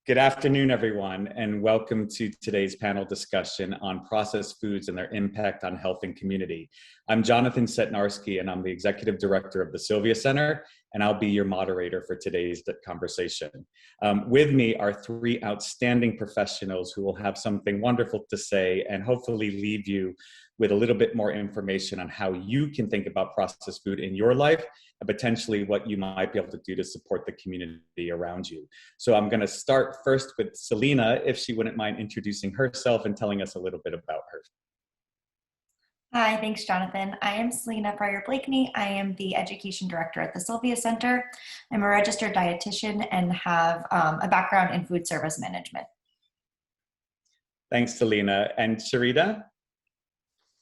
Good afternoon, everyone, and welcome to today's panel discussion on processed foods and their impact on health and community. I'm Jonathan Cetnarski, and I'm the Executive Director of the Sylvia Center, and I'll be your moderator for today's conversation. With me are three outstanding professionals who will have something wonderful to say and hopefully leave you with a little bit more information on how you can think about processed food in your life and potentially what you might be able to do to support the community around you. So I'm going to start first with Selina, if she wouldn't mind introducing herself and telling us a little bit about her. Hi, thanks, Jonathan. I am Selina Blakney. I am the Education Director at the Sylvia Center. I'm a registered dietitian and have a background in food service management. Thanks, Selina. And Charita?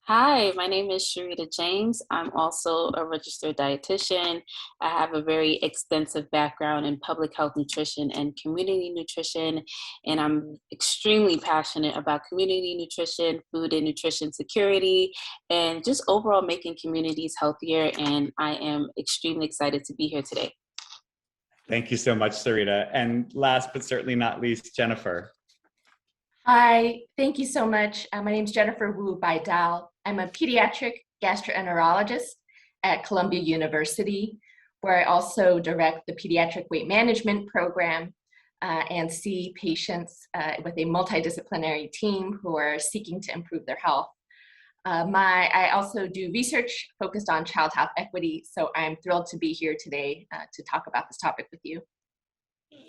Hi, my name is Charita James. I'm also a registered dietitian. I have a very extensive background in public health nutrition and community nutrition, and I'm extremely passionate about community nutrition, food and nutrition security, and just overall making communities healthier, and I am extremely excited to be here today. Thank you so much, Charita. And last but certainly not least, Jennifer. Hi, thank you so much. My name is Jennifer Woo Baidal. I'm a pediatric gastroenterologist at Columbia University, where I also direct the pediatric weight management program and see patients with a multidisciplinary team who are seeking to improve their health. I also do research focused on child health equity, so I'm thrilled to be here today to talk about this topic with you.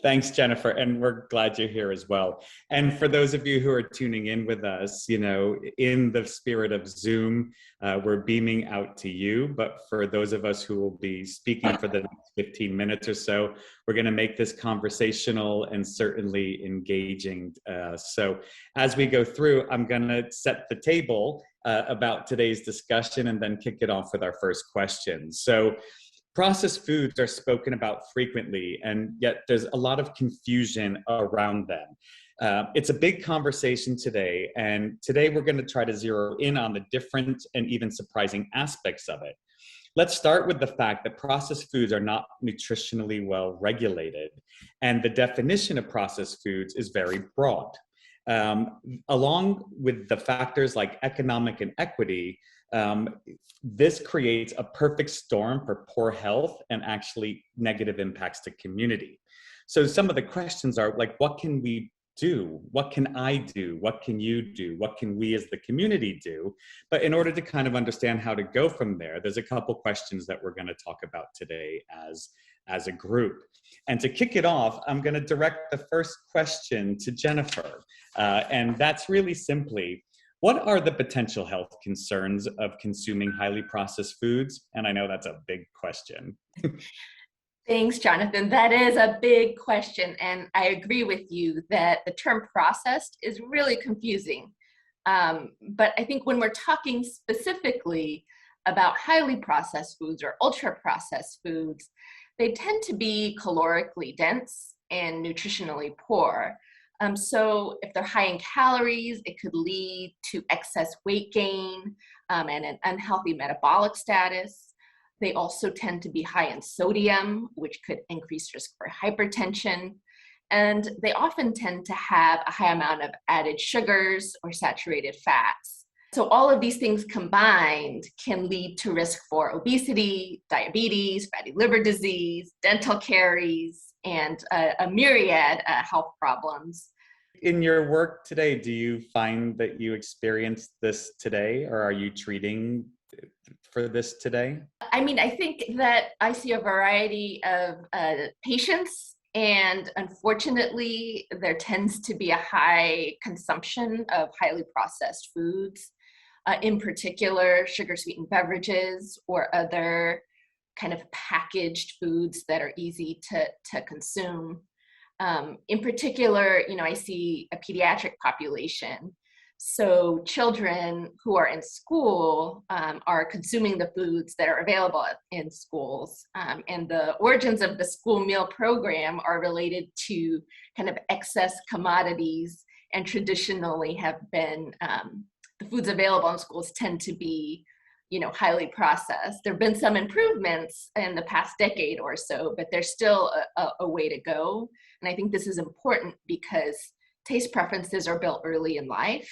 Thanks, Jennifer, and we're glad you're here as well. And for those of you who are tuning in with us, in the spirit of Zoom, we're beaming out to you. But for those of us who will be speaking for the next 15 minutes or so, we're going to make this conversational and certainly engaging. So as we go through, I'm going to set the table about today's discussion and then kick it off with our first question. So processed foods are spoken about frequently, and yet there's a lot of confusion around them. It's a big conversation today, and today we're going to try to zero in on the different and even surprising aspects of it. Let's start with the fact that processed foods are not nutritionally well regulated, and the definition of processed foods is very broad. Along with the factors like economic and equity, this creates a perfect storm for poor health and actually negative impacts to community. So some of the questions are like, what can we do? What can I do? What can you do? What can we as the community do? But in order to kind of understand how to go from there, there's a couple questions that we're going to talk about today as a group. And to kick it off, I'm going to direct the first question to Jennifer. And that's really simply, what are the potential health concerns of consuming highly processed foods? And I know that's a big question. Thanks, Jonathan. That is a big question. And I agree with you that the term processed is really confusing. But I think when we're talking specifically about highly processed foods or ultra-processed foods, they tend to be calorically dense and nutritionally poor. So if they're high in calories, it could lead to excess weight gain and an unhealthy metabolic status. They also tend to be high in sodium, which could increase risk for hypertension. And they often tend to have a high amount of added sugars or saturated fats. So all of these things combined can lead to risk for obesity, diabetes, fatty liver disease, dental caries, and a myriad health problems. In your work today, do you find that you experience this today, or are you treating for this today? I mean, I think that I see a variety of patients, and unfortunately, there tends to be a high consumption of highly processed foods, in particular, sugar-sweetened beverages or other kind of packaged foods that are easy to consume. In particular, I see a pediatric population. So children who are in school are consuming the foods that are available in schools. And the origins of the school meal program are related to kind of excess commodities, and traditionally have been, the foods available in schools tend to be highly processed. There have been some improvements in the past decade or so, but there's still a way to go. And I think this is important because taste preferences are built early in life.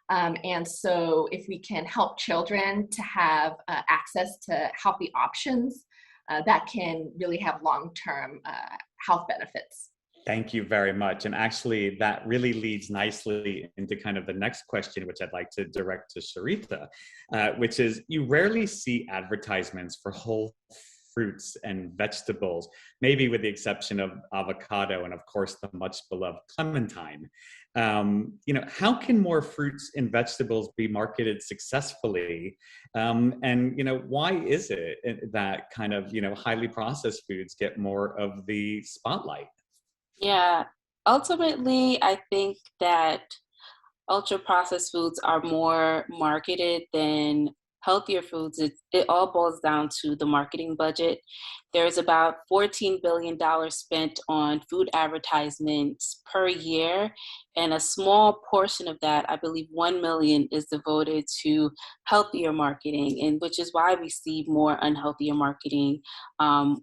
And so if we can help children to have access to healthy options, that can really have long-term health benefits. Thank you very much. And actually, that really leads nicely into kind of the next question, which I'd like to direct to Charita, which is, you rarely see advertisements for whole fruits and vegetables, maybe with the exception of avocado and, of course, the much beloved clementine. How can more fruits and vegetables be marketed successfully? And why is it that kind of, highly processed foods get more of the spotlight? Yeah, ultimately, I think that ultra processed foods are more marketed than healthier foods. It all boils down to the marketing budget. There's about $14 billion spent on food advertisements per year, and a small portion of that, I believe 1 million, is devoted to healthier marketing, and which is why we see more unhealthier marketing,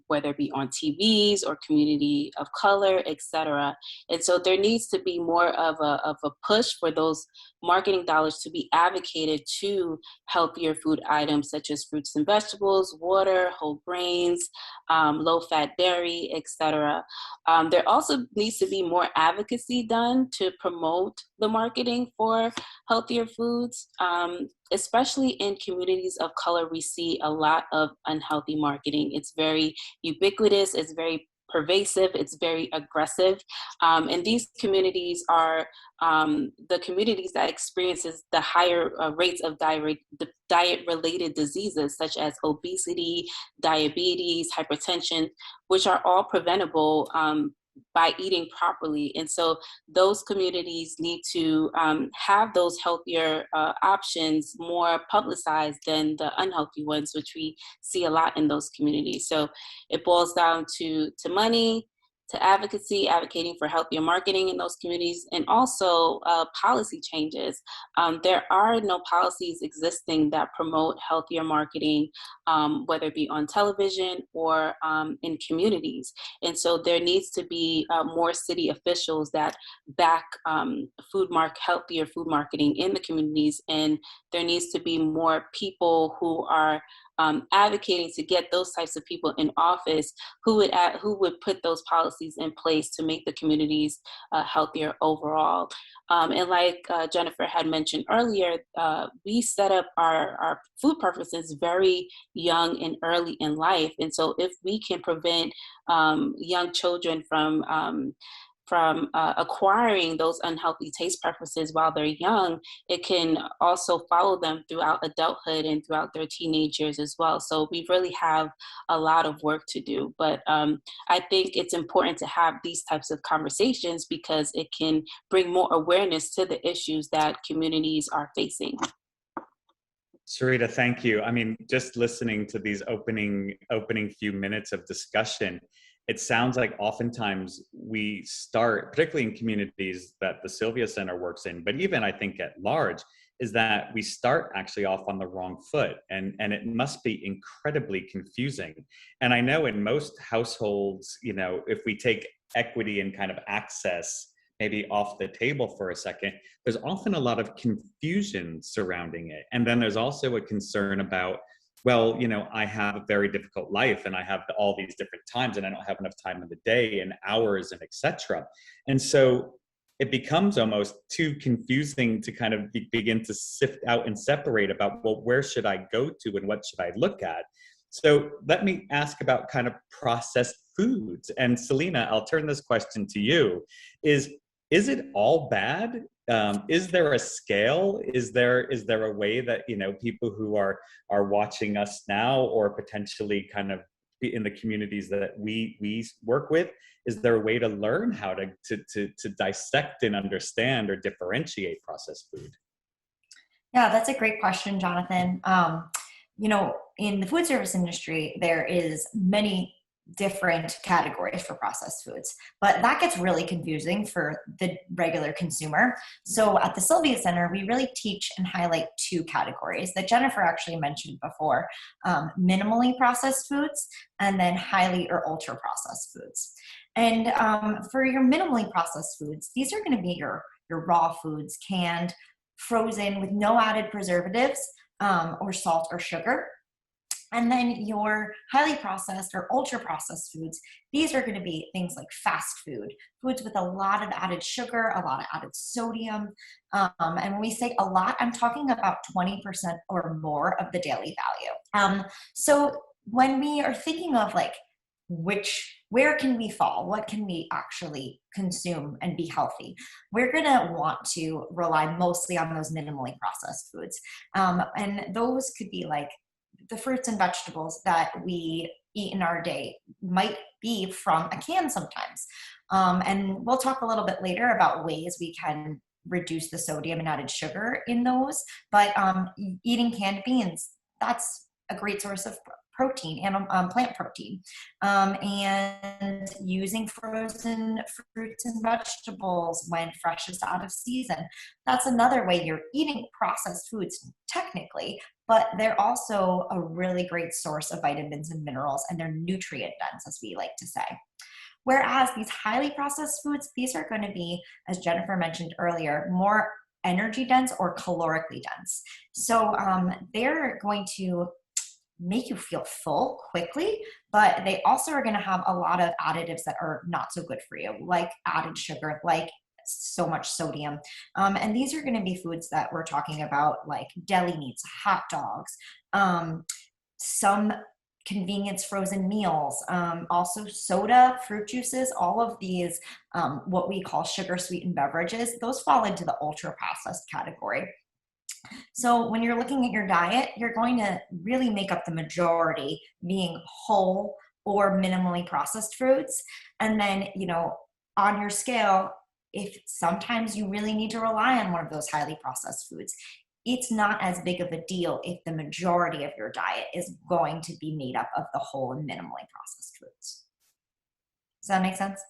whether it be on TVs or community of color, etc. And so there needs to be more of a push for those marketing dollars to be advocated to healthier food items such as fruits and vegetables, water, whole grains, low-fat dairy, etc. There also needs to be more advocacy done to promote the marketing for healthier foods. Especially in communities of color, we see a lot of unhealthy marketing. It's very ubiquitous, it's very pervasive, it's very aggressive. And these communities are the communities that experiences the higher rates of diet-related diseases such as obesity, diabetes, hypertension, which are all preventable by eating properly. And so those communities need to have those healthier options more publicized than the unhealthy ones, which we see a lot in those communities. So it boils down to money, to advocacy, advocating for healthier marketing in those communities, and also policy changes. There are no policies existing that promote healthier marketing, whether it be on television or in communities. And so there needs to be more city officials that back healthier food marketing in the communities, and there needs to be more people who are advocating to get those types of people in office who would put those policies in place to make the communities healthier overall. And like Jennifer had mentioned earlier, we set up our food preferences very young and early in life. And so if we can prevent young children from acquiring those unhealthy taste preferences while they're young, it can also follow them throughout adulthood and throughout their teenage years as well. So we really have a lot of work to do. But I think it's important to have these types of conversations because it can bring more awareness to the issues that communities are facing. Charita, thank you. I mean, just listening to these opening few minutes of discussion, it sounds like oftentimes we start, particularly in communities that the Sylvia Center works in, but even I think at large, is that we start actually off on the wrong foot, and it must be incredibly confusing. And I know in most households, if we take equity and kind of access maybe off the table for a second, there's often a lot of confusion surrounding it. And then there's also a concern about, well, I have a very difficult life and I have all these different times and I don't have enough time in the day and hours and etc. And so it becomes almost too confusing to kind of begin to sift out and separate about, well, where should I go to and what should I look at? So let me ask about kind of processed foods. And Selina, I'll turn this question to you. Is it all bad? Is there a scale? Is there a way that people who are watching us now, or potentially kind of in the communities that we work with, is there a way to learn how to dissect and understand or differentiate processed food? Yeah, that's a great question, Jonathan. In the food service industry, there is many different categories for processed foods, but that gets really confusing for the regular consumer. So at the Sylvia Center, we really teach and highlight two categories that Jennifer actually mentioned before, minimally processed foods and then highly or ultra processed foods. And for your minimally processed foods, these are going to be your raw foods, canned, frozen with no added preservatives or salt or sugar. And then your highly processed or ultra processed foods, these are going to be things like fast food, foods with a lot of added sugar, a lot of added sodium. And when we say a lot, I'm talking about 20% or more of the daily value. So when we are thinking of like, where can we fall? What can we actually consume and be healthy? We're gonna want to rely mostly on those minimally processed foods. And those could be like the fruits and vegetables that we eat in our day might be from a can sometimes. And we'll talk a little bit later about ways we can reduce the sodium and added sugar in those, but eating canned beans, that's a great source of protein and plant protein, and using frozen fruits and vegetables when fresh is out of season. That's another way you're eating processed foods technically, but they're also a really great source of vitamins and minerals, and they're nutrient dense, as we like to say. Whereas these highly processed foods, these are going to be, as Jennifer mentioned earlier, more energy dense or calorically dense. So they're going to make you feel full quickly, but they also are going to have a lot of additives that are not so good for you, like added sugar, like so much sodium. And these are going to be foods that we're talking about, like deli meats, hot dogs, some convenience frozen meals, also soda, fruit juices, all of these, what we call sugar sweetened beverages, those fall into the ultra processed category. So when you're looking at your diet, you're going to really make up the majority being whole or minimally processed foods. And then, you know, on your scale, if sometimes you really need to rely on one of those highly processed foods, it's not as big of a deal if the majority of your diet is going to be made up of the whole and minimally processed foods. Does that make sense?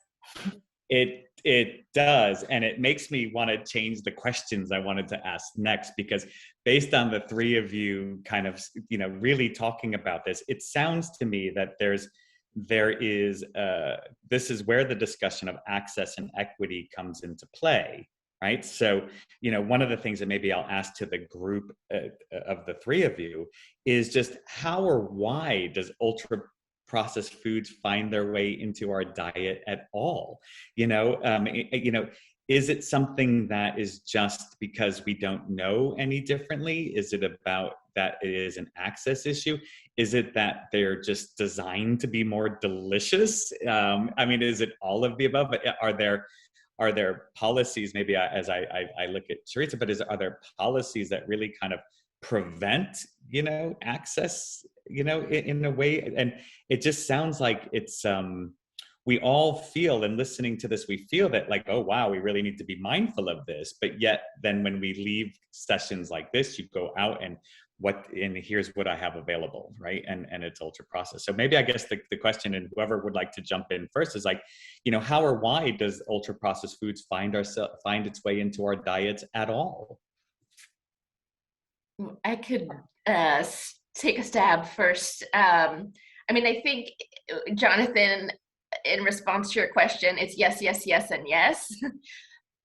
It does, and it makes me want to change the questions I wanted to ask next, because based on the three of you kind of, you know, really talking about this, it sounds to me that there is this is where the discussion of access and equity comes into play, right? So, you know, one of the things that maybe I'll ask to the group of the three of you is just how or why does ultra processed foods find their way into our diet at all? You know, is it something that is just because we don't know any differently? Is it about that it is an access issue? Is it that they're just designed to be more delicious? I mean, is it all of the above? Are there policies, maybe as I look at Charita, but are there policies that really kind of prevent, you know, access, you know, in a way? And it just sounds like it's, we all feel, and listening to this, we feel that like, oh, wow, we really need to be mindful of this. But yet then when we leave sessions like this, you go out and here's what I have available, right? And it's ultra processed. So maybe I guess the question, and whoever would like to jump in first, is like, you know, how or why does ultra processed foods find its way into our diets at all? I could take a stab first. I mean, I think, Jonathan, in response to your question, it's yes, yes, yes, and yes.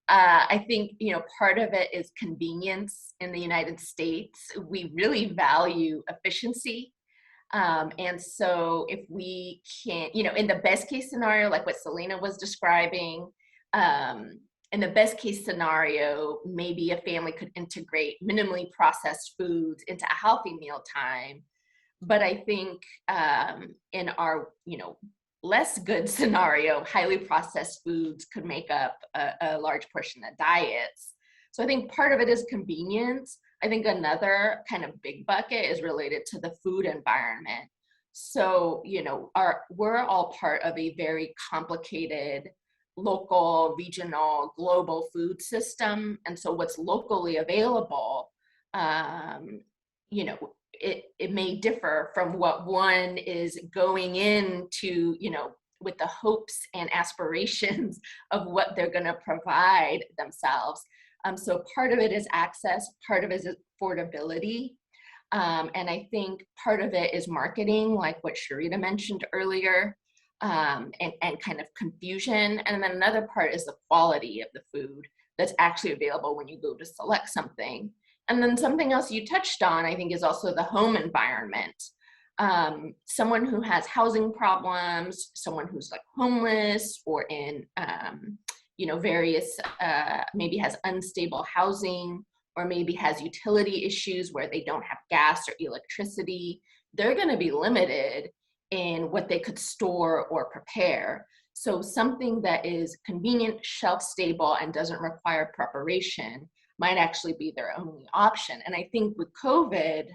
I think, you know, part of it is convenience in the United States. We really value efficiency. And so if we can't, you know, in the best case scenario, like what Selina was describing, in the best case scenario, maybe a family could integrate minimally processed foods into a healthy meal time. But I think in our, you know, less good scenario, highly processed foods could make up a large portion of diets. So I think part of it is convenience. I think another kind of big bucket is related to the food environment. So, you know, we're all part of a very complicated local, regional, global food system. And so what's locally available, you know, it may differ from what one is going into, with the hopes and aspirations of what they're going to provide themselves. So part of it is access, part of it is affordability. And I think part of it is marketing, like what Charita mentioned earlier, and kind of confusion. And then another part is the quality of the food that's actually available when you go to select something. And then something else you touched on, I think, is also the home environment. Someone who has housing problems, someone who's like homeless or in, various, maybe has unstable housing, or maybe has utility issues where they don't have gas or electricity, they're going to be limited in what they could store or prepare. So something that is convenient, shelf stable, and doesn't require preparation might actually be their only option. And I think with COVID,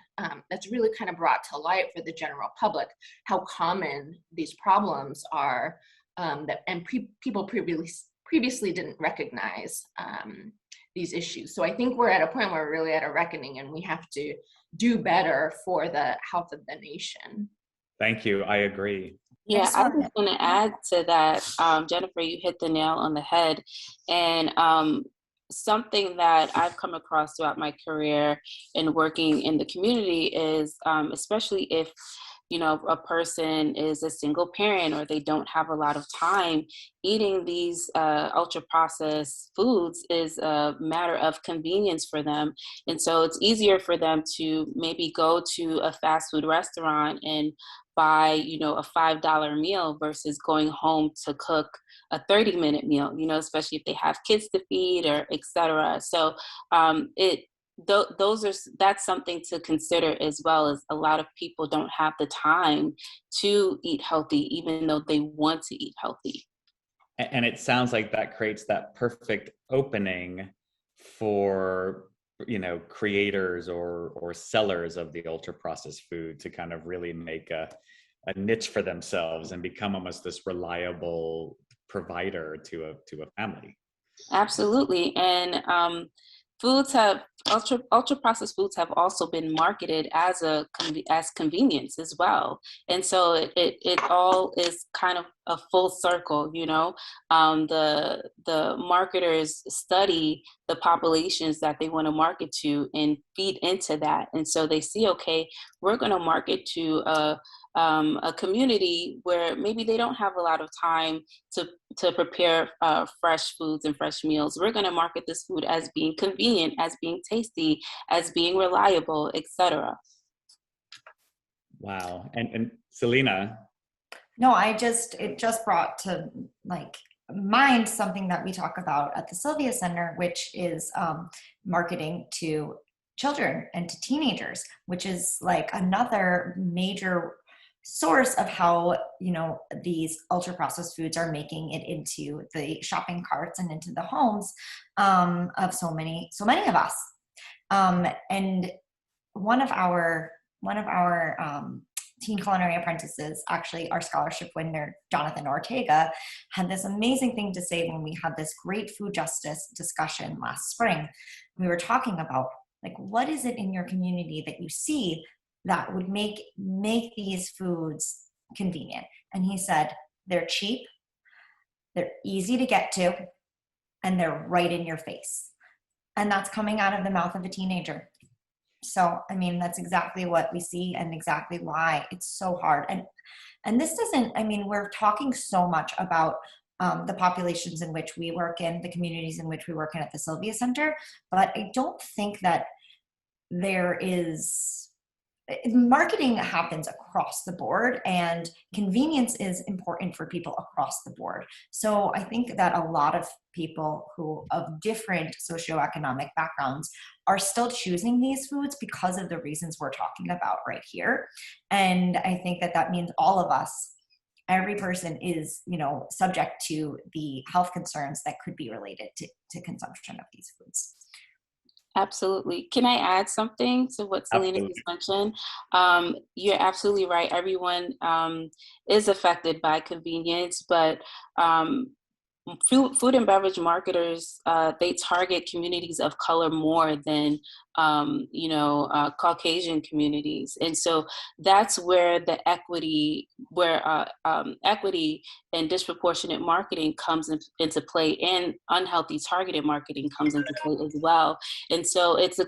that's really kind of brought to light for the general public how common these problems are, people previously didn't recognize these issues. So I think we're at a point where we're really at a reckoning, and we have to do better for the health of the nation. Thank you. I agree. Yeah, I was going to add to that, Jennifer, you hit the nail on the head. And something that I've come across throughout my career in working in the community is, especially if, a person is a single parent or they don't have a lot of time, eating these ultra processed foods is a matter of convenience for them. And so it's easier for them to maybe go to a fast food restaurant and buy, a $5 meal versus going home to cook a 30-minute meal, especially if they have kids to feed or et cetera. So that's something to consider, as well as a lot of people don't have the time to eat healthy, even though they want to eat healthy. And it sounds like that creates that perfect opening for, creators or sellers of the ultra processed food to kind of really make a niche for themselves and become almost this reliable provider to a family. Absolutely. And ultra processed foods have also been marketed as convenience as well. And so it all is kind of a full circle, the marketers study the populations that they want to market to and feed into that. And so they see, okay, we're going to market to a community where maybe they don't have a lot of time to prepare fresh foods and fresh meals. We're going to market this food as being convenient, as being tasty, as being reliable, etc. Wow. And Selina? No, it just brought to mind something that we talk about at the Sylvia Center, which is marketing to children and to teenagers, which is like another major source of how these ultra processed foods are making it into the shopping carts and into the homes of so many of us. And one of our teen culinary apprentices, actually our scholarship winner Jonathan Ortega, had this amazing thing to say when we had this great food justice discussion last spring. We were talking about what is it in your community that you see that would make these foods convenient. And he said, they're cheap, they're easy to get to, and they're right in your face. And that's coming out of the mouth of a teenager. So, that's exactly what we see and exactly why it's so hard. And this doesn't, we're talking so much about the populations in which we work in, the communities in which we work in at the Sylvia Center, but I don't think that marketing happens across the board, and convenience is important for people across the board. So I think that a lot of people who of different socioeconomic backgrounds are still choosing these foods because of the reasons we're talking about right here. And I think that means all of us, every person is, subject to the health concerns that could be related to consumption of these foods. Absolutely. Can I add something to what Selina just mentioned? You're absolutely right. Everyone is affected by convenience, but food and beverage marketers, they target communities of color more than, Caucasian communities. And so that's where the equity, equity and disproportionate marketing comes into play, and unhealthy targeted marketing comes into play as well. And so it's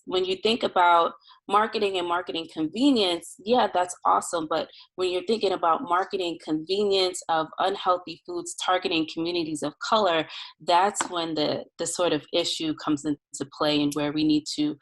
when you think about marketing and marketing convenience, yeah, that's awesome. But when you're thinking about marketing convenience of unhealthy foods targeting communities of color, that's when the sort of issue comes into play, and where we need to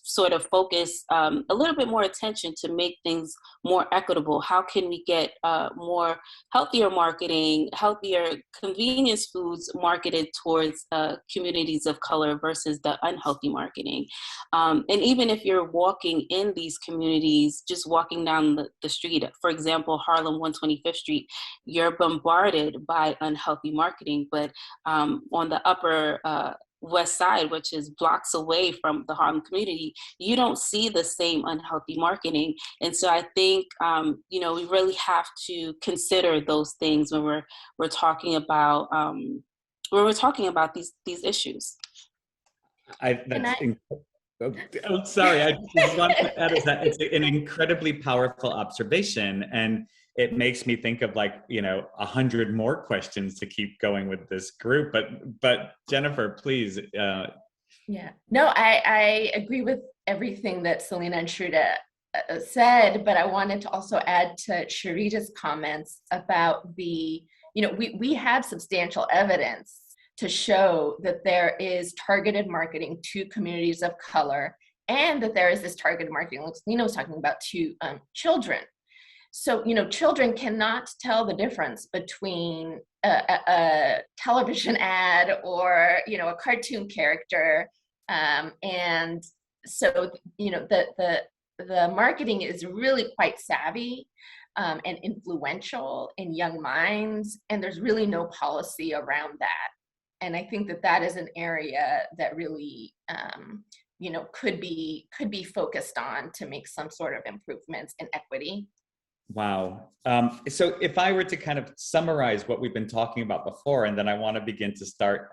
sort of focus a little bit more attention to make things more equitable. How can we get more healthier marketing, healthier convenience foods marketed towards communities of color versus the unhealthy marketing? And even if you're walking in these communities, just walking down the street, for example, Harlem 125th Street, you're bombarded by unhealthy marketing. But on the upper West Side, which is blocks away from the Harlem community, you don't see the same unhealthy marketing. And so I think, we really have to consider those things when we're talking about these issues. Sorry, I just want to add is that it's an incredibly powerful observation, and it makes me think of 100 more questions to keep going with this group. But Jennifer, please. Yeah, no, I agree with everything that Selina and Charita said, but I wanted to also add to Charita's comments about we have substantial evidence to show that there is targeted marketing to communities of color, and that there is this targeted marketing, like Selina was talking about, to children. So, children cannot tell the difference between a television ad or, a cartoon character. And so, the marketing is really quite savvy and influential in young minds, and there's really no policy around that. And I think that is an area that really, could be focused on to make some sort of improvements in equity. Wow. So if I were to kind of summarize what we've been talking about before, and then I want to begin to start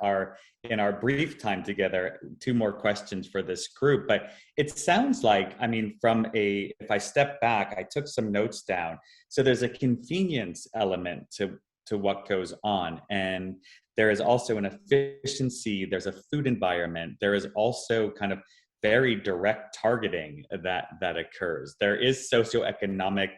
in our brief time together, 2 more questions for this group. But it sounds like, if I step back, I took some notes down. So there's a convenience element to what goes on. And there is also an efficiency, there's a food environment, there is also kind of very direct targeting that occurs. There is socioeconomic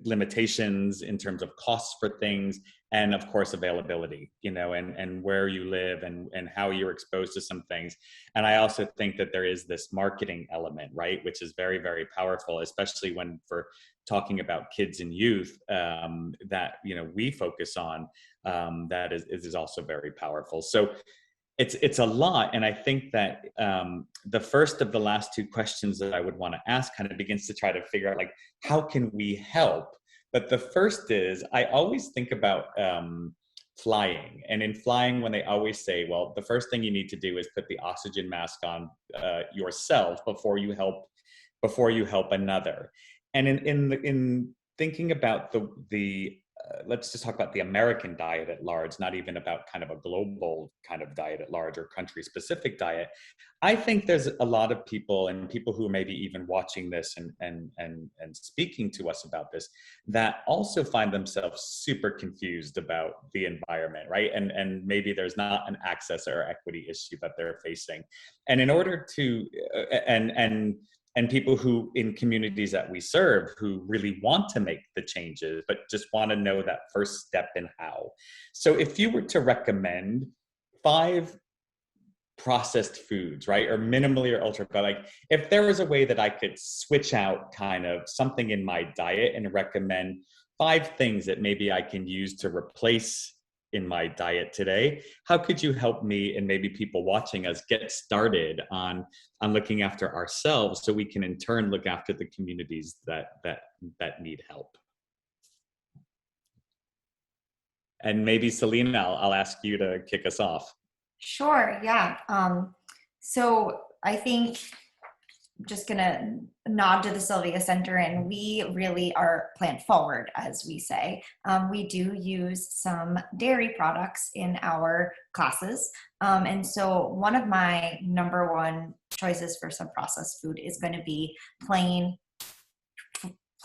limitations in terms of costs for things, and of course availability, and where you live and how you're exposed to some things. And I also think that there is this marketing element, right, which is very, very powerful, especially when for talking about kids and youth, that we focus on, that is also very powerful. So it's a lot. And I think that the first of the last 2 questions that I would want to ask kind of begins to try to figure out, how can we help? But the first is, I always think about flying. And in flying, when they always say, well, the first thing you need to do is put the oxygen mask on yourself before you help another. And in thinking about the let's just talk about the American diet at large, not even about kind of a global kind of diet at large or country specific diet. I think there's a lot of people, and people who are maybe even watching this and speaking to us about this, that also find themselves super confused about the environment, right? And maybe there's not an access or equity issue that they're facing. And in order to, and people who in communities that we serve who really want to make the changes, but just want to know that first step in how. So if you were to recommend 5 processed foods, right, or minimally or ultra, but if there was a way that I could switch out kind of something in my diet and recommend 5 things that maybe I can use to replace in my diet today, how could you help me and maybe people watching us get started on looking after ourselves, so we can in turn look after the communities that need help? And maybe Selina, I'll ask you to kick us off. Sure, yeah. So I think just gonna nod to the Sylvia Center, and we really are plant forward, as we say. We do use some dairy products in our classes. And so one of my number one choices for some processed food is going to be plain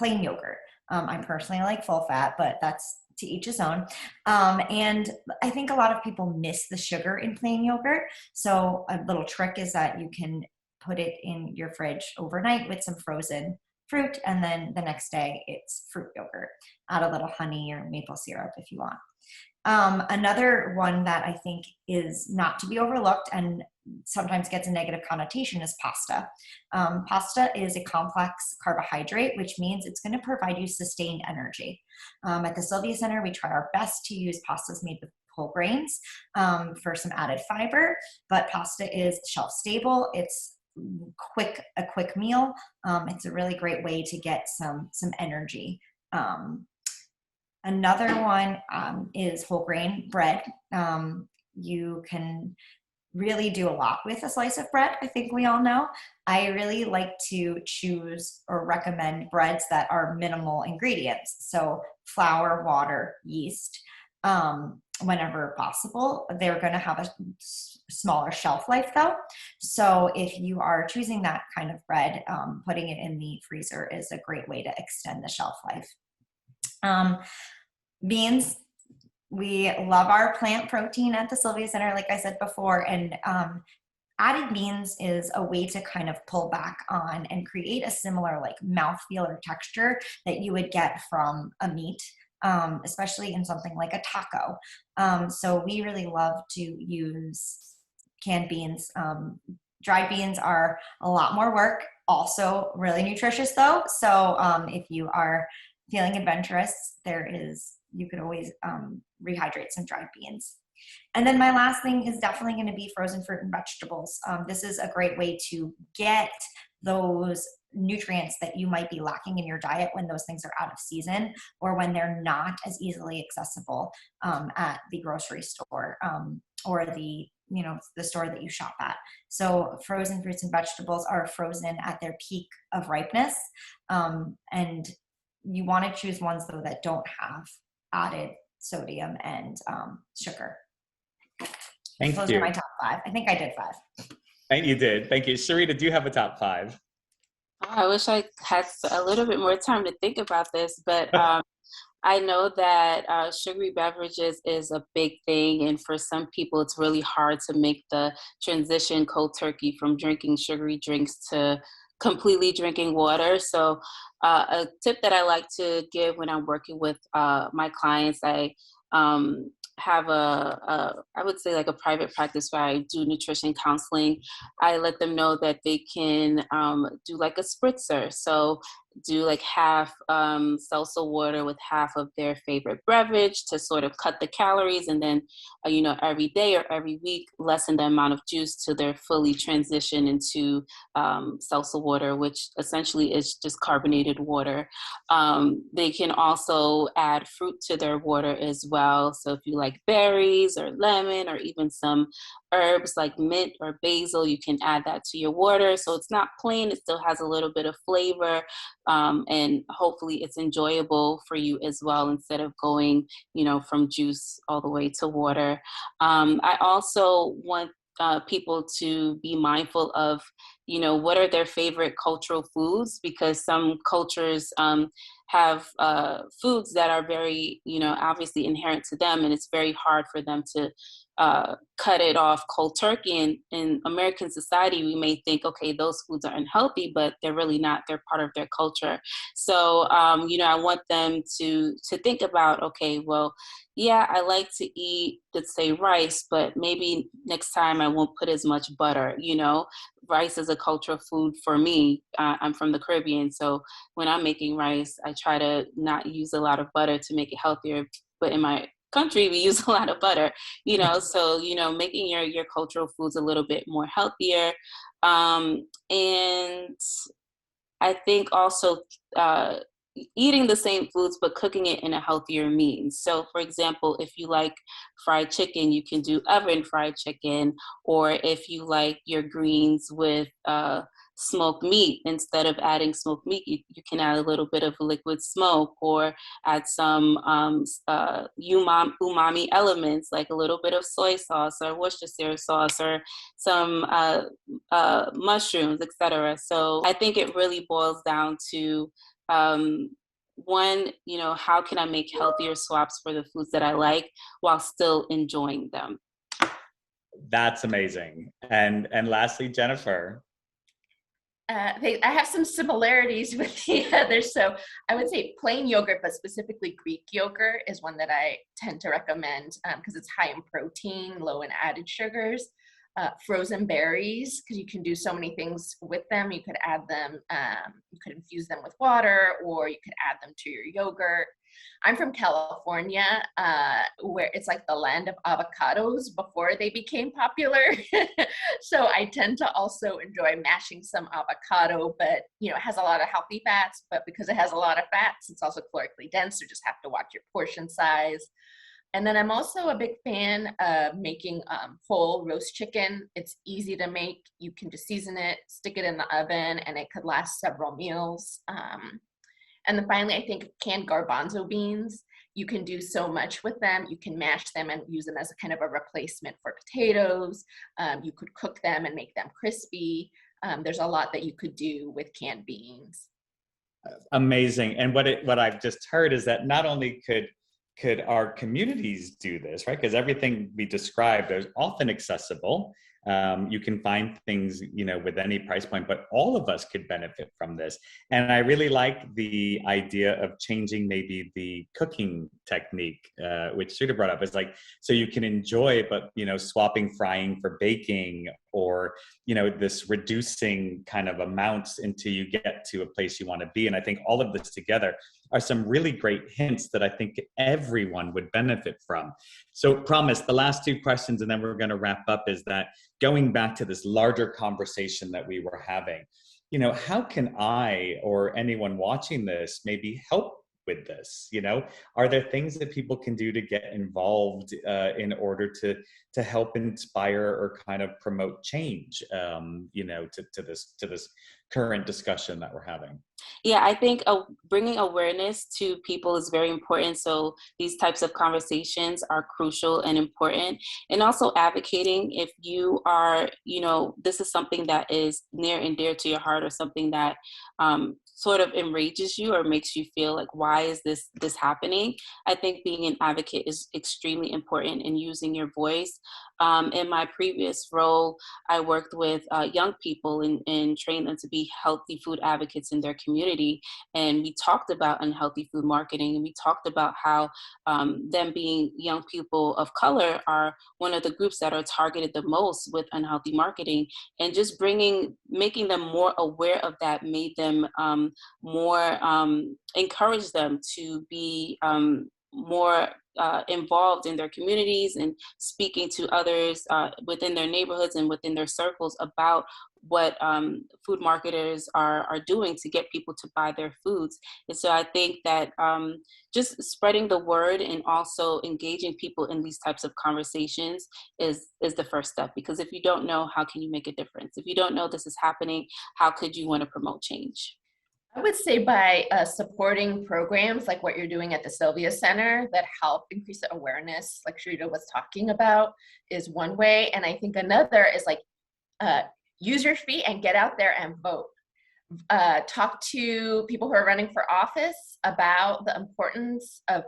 yogurt. I personally like full fat, but that's to each his own. And I think a lot of people miss the sugar in plain yogurt. So a little trick is that you can put it in your fridge overnight with some frozen fruit, and then the next day it's fruit yogurt. Add a little honey or maple syrup if you want. Another one that I think is not to be overlooked and sometimes gets a negative connotation is pasta. Pasta is a complex carbohydrate, which means it's going to provide you sustained energy. At the Sylvia Center, we try our best to use pastas made with whole grains for some added fiber, but pasta is shelf stable. It's a quick meal. It's a really great way to get some energy. Another one is whole grain bread. You can really do a lot with a slice of bread, I think we all know. I really like to choose or recommend breads that are minimal ingredients. So flour, water, yeast, whenever possible. They're going to have a smaller shelf life though. So if you are choosing that kind of bread, putting it in the freezer is a great way to extend the shelf life. Beans, we love our plant protein at the Sylvia Center, like I said before, and added beans is a way to kind of pull back on and create a similar like mouthfeel or texture that you would get from a meat, especially in something like a taco. So we really love to use canned beans. Dried beans are a lot more work, also really nutritious though. So if you are feeling adventurous, you could always rehydrate some dried beans. And then my last thing is definitely going to be frozen fruit and vegetables. This is a great way to get those nutrients that you might be lacking in your diet when those things are out of season or when they're not as easily accessible at the grocery store or the store that you shop at. So frozen fruits and vegetables are frozen at their peak of ripeness. And you want to choose ones though that don't have added sodium and sugar. Those are my top 5. I think I did 5. You did. Thank you. Charita, do you have a top 5? I wish I had a little bit more time to think about this, but I know that sugary beverages is a big thing, and for some people it's really hard to make the transition cold turkey from drinking sugary drinks to completely drinking water. So a tip that I like to give when I'm working with my clients, I have I would say like a private practice where I do nutrition counseling. I let them know that they can do like a spritzer. So do like half salsa water with half of their favorite beverage to sort of cut the calories, and then every day or every week lessen the amount of juice till they're fully transition into salsa water, which essentially is just carbonated water. They can also add fruit to their water as well. So if you like berries or lemon or even some herbs like mint or basil, you can add that to your water. So it's not plain, it still has a little bit of flavor. And hopefully it's enjoyable for you as well, instead of going, from juice all the way to water. I also want people to be mindful of, what are their favorite cultural foods, because some cultures have foods that are very, obviously inherent to them, and it's very hard for them to cut it off cold turkey. And in American society, we may think, okay, those foods are unhealthy, but they're really not. They're part of their culture. So, I want them to think about, okay, well, yeah, I like to eat, let's say, rice, but maybe next time I won't put as much butter. Rice is a cultural food for me. I'm from the Caribbean, so when I'm making rice, I try to not use a lot of butter to make it healthier. But in my country, we use a lot of butter, so, making your cultural foods a little bit more healthier. And I think also eating the same foods, but cooking it in a healthier means. So for example, if you like fried chicken, you can do oven fried chicken, or if you like your greens with smoked meat. Instead of adding smoked meat, you can add a little bit of liquid smoke, or add some umami elements, like a little bit of soy sauce or Worcestershire sauce, or some mushrooms, etc. So I think it really boils down to one, how can I make healthier swaps for the foods that I like while still enjoying them? That's amazing. And lastly, Jennifer. I have some similarities with the others. So I would say plain yogurt, but specifically Greek yogurt is one that I tend to recommend because it's high in protein, low in added sugars. Frozen berries, because you can do so many things with them. You could add them, you could infuse them with water, or you could add them to your yogurt. I'm from California, where it's like the land of avocados before they became popular. So I tend to also enjoy mashing some avocado, but it has a lot of healthy fats, but because it has a lot of fats, it's also calorically dense, so just have to watch your portion size. And then I'm also a big fan of making whole roast chicken. It's easy to make. You can just season it, stick it in the oven, and it could last several meals. And then finally, I think canned garbanzo beans. You can do so much with them. You can mash them and use them as a kind of a replacement for potatoes. You could cook them and make them crispy. There's a lot that you could do with canned beans. Amazing. And what I've just heard is that not only could our communities do this, right? Because everything we described is often accessible. You can find things, with any price point, but all of us could benefit from this. And I really like the idea of changing maybe the cooking technique, which Charita brought up. It's like, so you can enjoy, but, swapping frying for baking, or, this reducing kind of amounts until you get to a place you want to be. And I think all of this together are some really great hints that I think everyone would benefit from. So promise, the last two questions, and then we're going to wrap up, is that going back to this larger conversation that we were having, how can I or anyone watching this maybe help with this? Are there things that people can do to get involved in order to help inspire or kind of promote change, to this current discussion that we're having? Yeah, I think bringing awareness to people is very important. So these types of conversations are crucial and important. And also advocating, if you are, this is something that is near and dear to your heart, or something that sort of enrages you or makes you feel like, why is this happening? I think being an advocate is extremely important, in using your voice. In my previous role, I worked with young people and trained them to be healthy food advocates in their community. And we talked about unhealthy food marketing, and we talked about how them being young people of color are one of the groups that are targeted the most with unhealthy marketing. And just making them more aware of that made them encourage them to be more involved in their communities, and speaking to others within their neighborhoods and within their circles about what food marketers are doing to get people to buy their foods. And so I think that just spreading the word and also engaging people in these types of conversations is the first step. Because if you don't know, how can you make a difference? If you don't know this is happening, how could you want to promote change? I would say by supporting programs like what you're doing at the Sylvia Center that help increase the awareness, like Charita was talking about, is one way. And I think another is like use your feet and get out there and vote. Talk to people who are running for office about the importance of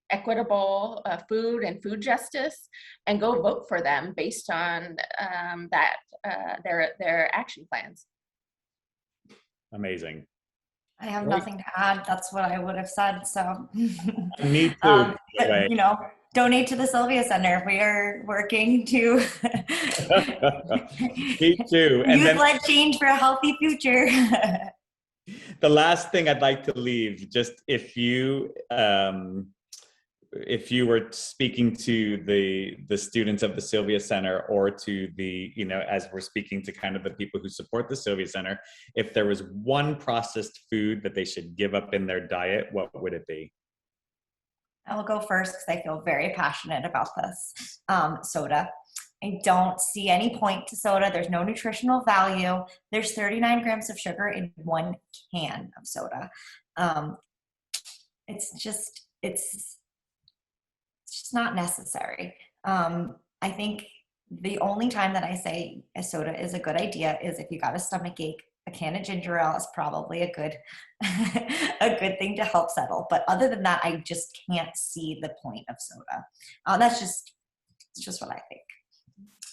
equitable food and food justice, and go vote for them based on their action plans. Amazing. I have nothing to add. That's what I would have said. So, me too. But, donate to the Sylvia Center. We are working to me too. And youth-led change for a healthy future. The last thing I'd like to leave, just if you were speaking to the students of the Sylvia Center, or to the, as we're speaking to kind of the people who support the Sylvia Center, if there was one processed food that they should give up in their diet, what would it be? I will go first because I feel very passionate about this. Soda. I don't see any point to soda. There's no nutritional value. There's 39 grams of sugar in 1 can of soda. It's just not necessary. I think the only time that I say a soda is a good idea is if you got a stomach ache. A can of ginger ale is probably a good a good thing to help settle. But other than that, I just can't see the point of soda. It's just what I think.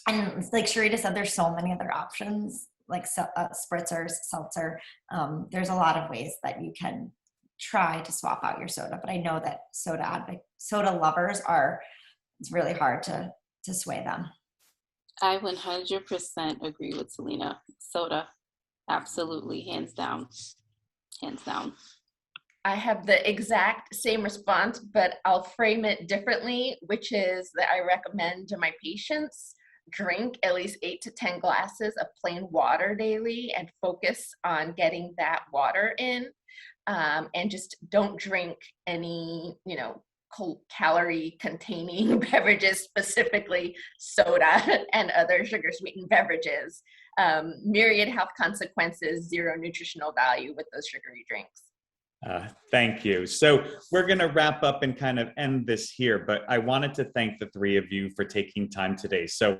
And like Charita said, there's so many other options, like spritzers, seltzer. There's a lot of ways that you can try to swap out your soda. But I know that soda lovers it's really hard to sway them. I 100% agree with Selina. Soda, absolutely, hands down. Hands down. I have the exact same response, but I'll frame it differently, which is that I recommend to my patients drink at least 8 to 10 glasses of plain water daily and focus on getting that water in, and just don't drink any, calorie containing beverages, specifically soda and other sugar sweetened beverages. Myriad health consequences, zero nutritional value with those sugary drinks. Thank you. So we're going to wrap up and kind of end this here, but I wanted to thank the three of you for taking time today. So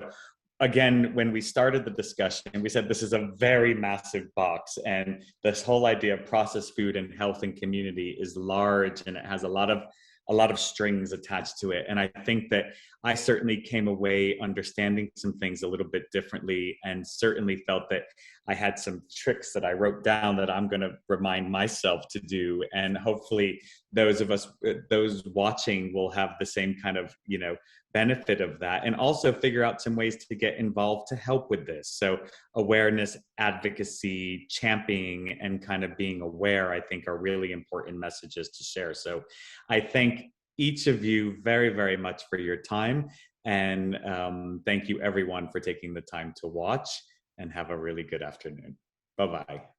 again, when we started the discussion, we said this is a very massive box, and this whole idea of processed food and health and community is large, and it has a lot of strings attached to it. And I think that I certainly came away understanding some things a little bit differently, and certainly felt that I had some tricks that I wrote down that I'm going to remind myself to do. And hopefully those watching will have the same kind of, benefit of that, and also figure out some ways to get involved to help with this. So awareness, advocacy, championing, and kind of being aware, I think, are really important messages to share. So I thank each of you very, very much for your time. And thank you everyone for taking the time to watch, and have a really good afternoon. Bye-bye.